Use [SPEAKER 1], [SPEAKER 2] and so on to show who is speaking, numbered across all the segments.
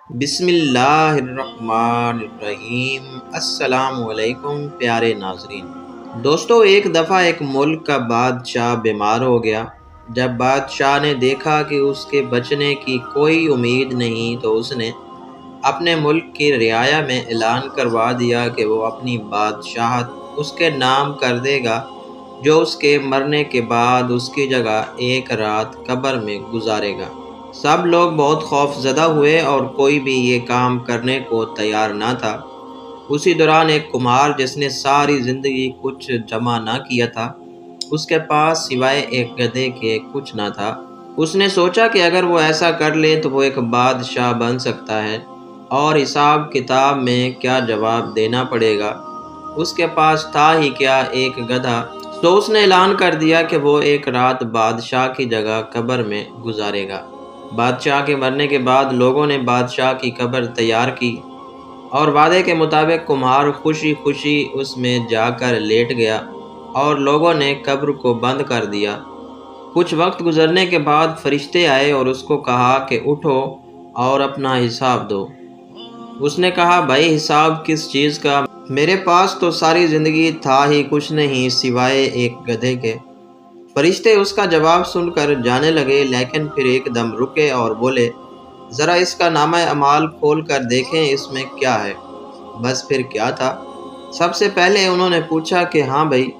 [SPEAKER 1] بسم اللہ الرحمن الرحیم۔ السلام علیکم پیارے ناظرین۔ دوستو، ایک دفعہ ایک ملک کا بادشاہ بیمار ہو گیا۔ جب بادشاہ نے دیکھا کہ اس کے بچنے کی کوئی امید نہیں تو اس نے اپنے ملک کی رعایا میں اعلان کروا دیا کہ وہ اپنی بادشاہت اس کے نام کر دے گا، جو اس کے مرنے کے بعد اس کی جگہ ایک رات قبر میں گزارے گا۔ سب لوگ بہت خوف زدہ ہوئے اور کوئی بھی یہ کام کرنے کو تیار نہ تھا۔ اسی دوران ایک کمہار جس نے ساری زندگی کچھ جمع نہ کیا تھا، اس کے پاس سوائے ایک گدھے کے کچھ نہ تھا۔ اس نے سوچا کہ اگر وہ ایسا کر لے تو وہ ایک بادشاہ بن سکتا ہے، اور حساب کتاب میں کیا جواب دینا پڑے گا۔ اس کے پاس تھا ہی کیا، ایک گدھا۔ تو اس نے اعلان کر دیا کہ وہ ایک رات بادشاہ کی جگہ قبر میں گزارے گا۔ بادشاہ کے مرنے کے بعد لوگوں نے بادشاہ کی قبر تیار کی، اور وعدے کے مطابق کمہار خوشی خوشی اس میں جا کر لیٹ گیا، اور لوگوں نے قبر کو بند کر دیا۔ کچھ وقت گزرنے کے بعد فرشتے آئے اور اس کو کہا کہ اٹھو اور اپنا حساب دو۔ اس نے کہا، بھائی حساب کس چیز کا؟ میرے پاس تو ساری زندگی تھا ہی کچھ نہیں سوائے ایک گدھے کے۔ فرشتے اس کا جواب سن کر جانے لگے، لیکن پھر ایک دم رکے اور بولے، ذرا اس کا نامہ اعمال کھول کر دیکھیں اس میں کیا ہے۔ بس پھر کیا تھا؟ سب سے پہلے انہوں نے پوچھا کہ ہاں بھائی،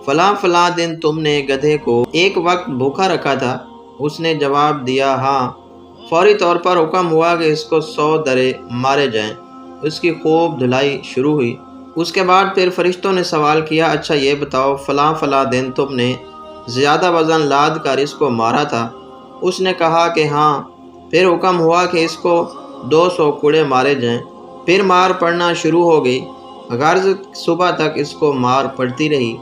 [SPEAKER 1] فلاں فلاں دن تم نے گدھے کو ایک وقت بھوکا رکھا تھا؟ اس نے جواب دیا، ہاں۔ فوری طور پر حکم ہوا کہ اس کو 100 درے مارے جائیں۔ اس کی خوب دھلائی شروع ہوئی۔ اس کے بعد پھر فرشتوں نے سوال کیا، اچھا یہ بتاؤ فلاں فلاں دن تم نے زیادہ وزن لاد کر اس کو مارا تھا؟ اس نے کہا کہ ہاں۔ پھر حکم ہوا کہ اس کو 200 کوڑے مارے جائیں۔ پھر مار پڑنا شروع ہو گئی، غرض صبح تک اس کو مار پڑتی رہی۔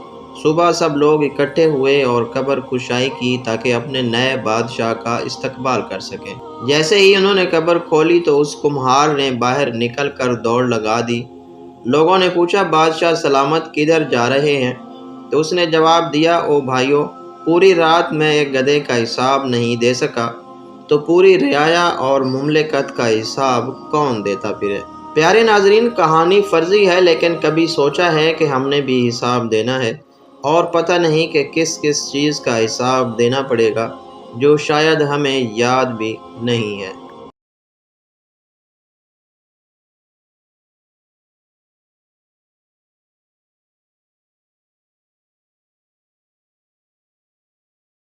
[SPEAKER 1] صبح سب لوگ اکٹھے ہوئے اور قبر کشائی کی تاکہ اپنے نئے بادشاہ کا استقبال کر سکیں۔ جیسے ہی انہوں نے قبر کھولی تو اس کمہار نے باہر نکل کر دوڑ لگا دی۔ لوگوں نے پوچھا، بادشاہ سلامت کدھر جا رہے ہیں؟ تو اس نے جواب دیا، او بھائیو، پوری رات میں ایک گدھے کا حساب نہیں دے سکا تو پوری رعایا اور مملکت کا حساب کون دیتا پھرے؟ پیارے ناظرین، کہانی فرضی ہے، لیکن کبھی سوچا ہے کہ ہم نے بھی حساب دینا ہے، اور پتہ نہیں کہ کس کس چیز کا حساب دینا پڑے گا جو شاید ہمیں یاد بھی نہیں ہے۔